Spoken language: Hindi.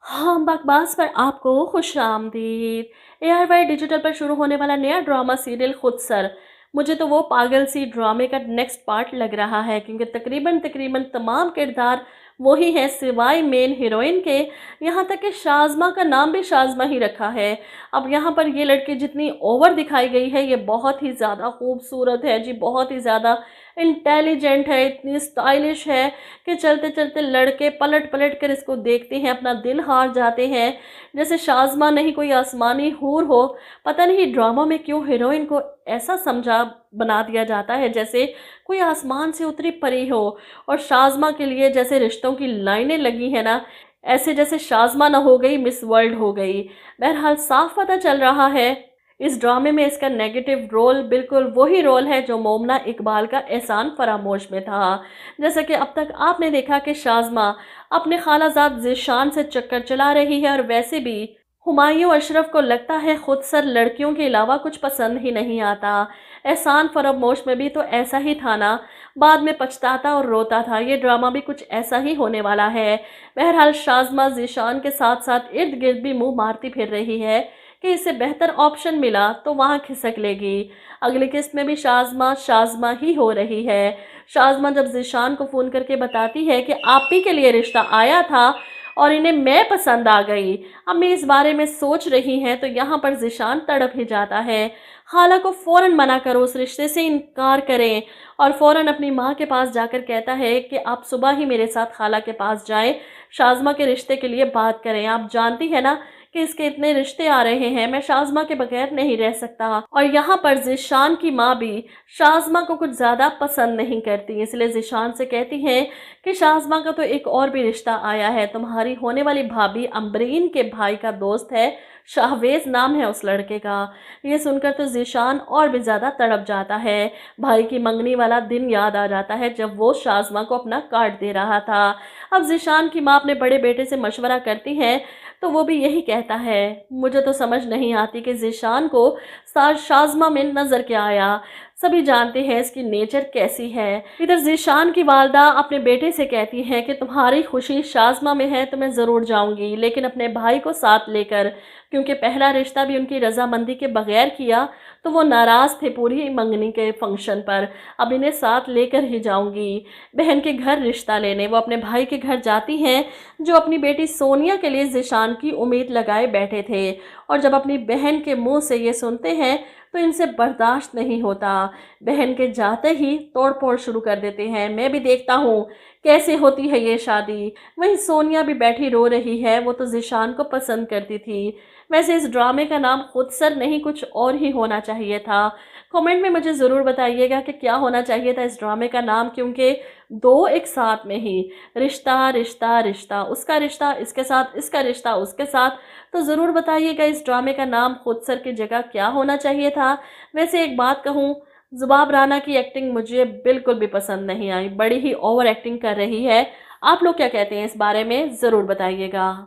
हम बकवास पर आपको खुशामदीद। एआरवाई डिजिटल पर शुरू होने वाला नया ड्रामा सीरियल खुदसर, मुझे तो वो पागल सी ड्रामे का नेक्स्ट पार्ट लग रहा है, क्योंकि तकरीबन तकरीबन तमाम किरदार वही हैं सिवाय मेन हीरोइन के। यहाँ तक कि शाज़मा का नाम भी शाज़मा ही रखा है। अब यहाँ पर ये लड़की जितनी ओवर दिखाई गई है, ये बहुत ही ज़्यादा खूबसूरत है जी, बहुत ही ज़्यादा इंटेलिजेंट है, इतनी स्टाइलिश है कि चलते चलते लड़के पलट पलट कर इसको देखते हैं, अपना दिल हार जाते हैं। जैसे शाज़मा नहीं कोई आसमानी हूर हो। पता नहीं ड्रामा में क्यों हीरोइन को ऐसा समझा बना दिया जाता है जैसे कोई आसमान से उतरी परी हो। और शाज़मा के लिए जैसे रिश्तों की लाइनें लगी है ना, ऐसे जैसे शाज़मा ना हो गई मिस वर्ल्ड हो गई। बहरहाल साफ पता चल रहा है इस ड्रामे में इसका नेगेटिव रोल बिल्कुल वही रोल है जो मोमना इकबाल का एहसान फरामोश में था। जैसा कि अब तक आपने देखा कि शाज़मा अपने खालाजाद ज़ीशान से चक्कर चला रही है, और वैसे भी हुमायूं अशरफ को लगता है खुदसर लड़कियों के अलावा कुछ पसंद ही नहीं आता। एहसान फरामोश में भी तो ऐसा ही था ना, बाद में पछताता और रोता था। ये ड्रामा भी कुछ ऐसा ही होने वाला है। बहरहाल शाज़मा ज़ीशान के साथ साथ इर्द गिर्द भी मुंह मारती फिर रही है कि इसे बेहतर ऑप्शन मिला तो वहाँ खिसक लेगी। अगली किस्त में भी शाज़मा शाज़मा ही हो रही है। शाज़मा जब ज़ीशान को फ़ोन करके बताती है कि आप ही के लिए रिश्ता आया था और इन्हें मैं पसंद आ गई, अम्मी इस बारे में सोच रही हैं, तो यहाँ पर ज़ीशान तड़प ही जाता है। खाला को फ़ौरन मना करो, उस रिश्ते से इनकार करें। और फ़ौरन अपनी माँ के पास जाकर कहता है कि आप सुबह ही मेरे साथ खाला के पास जाएं, शाज़मा के रिश्ते के लिए बात करें। आप जानती है ना कि इसके इतने रिश्ते आ रहे हैं, मैं शाज़मा के बगैर नहीं रह सकता। और यहाँ पर ज़ीशान की माँ भी शाज़मा को कुछ ज़्यादा पसंद नहीं करती, इसलिए ज़ीशान से कहती हैं कि शाज़मा का तो एक और भी रिश्ता आया है, तुम्हारी होने वाली भाभी अम्बरीन के भाई का दोस्त है, शाहवेज़ नाम है उस लड़के का। ये सुनकर तो ज़ीशान और भी ज़्यादा तड़प जाता है। भाई की मंगनी वाला दिन याद आ जाता है जब वो शाज़मा को अपना कार्ड दे रहा था। अब ज़ीशान की माँ अपने बड़े बेटे से मशवरा करती हैं, तो वो भी यही कहता है। मुझे तो समझ नहीं आती कि ज़ीशान को शाज़मा में नज़र क्या आया। सभी जानते हैं इसकी नेचर कैसी है। इधर ज़ीशान की वालदा अपने बेटे से कहती हैं कि तुम्हारी खुशी शाज़मा में है तो मैं ज़रूर जाऊंगी, लेकिन अपने भाई को साथ लेकर, क्योंकि पहला रिश्ता भी उनकी रजामंदी के बगैर किया तो वो नाराज़ थे पूरी मंगनी के फंक्शन पर। अब इन्हें साथ लेकर ही जाऊंगी बहन के घर रिश्ता लेने। वो अपने भाई के घर जाती हैं जो अपनी बेटी सोनिया के लिए ज़ीशान की उम्मीद लगाए बैठे थे। और जब अपनी बहन के मुंह से ये सुनते हैं तो इनसे बर्दाश्त नहीं होता। बहन के जाते ही तोड़ फोड़ शुरू कर देते हैं। मैं भी देखता हूँ कैसे होती है ये शादी। वहीं सोनिया भी बैठी रो रही है, वो तो ज़ीशान को पसंद करती थी। वैसे इस ड्रामे का नाम खुदसर नहीं कुछ और ही होना चाहिए था। कमेंट में मुझे ज़रूर बताइएगा कि क्या होना चाहिए था इस ड्रामे का नाम, क्योंकि दो एक साथ में ही रिश्ता रिश्ता रिश्ता, उसका रिश्ता इसके साथ, इसका रिश्ता उसके साथ। तो ज़रूर बताइएगा इस ड्रामे का नाम खुदसर की जगह क्या होना चाहिए था। वैसे एक बात कहूँ, ज़ुबाब राना की एक्टिंग मुझे बिल्कुल भी पसंद नहीं आई, बड़ी ही ओवर एक्टिंग कर रही है। आप लोग क्या कहते हैं इस बारे में, ज़रूर बताइएगा।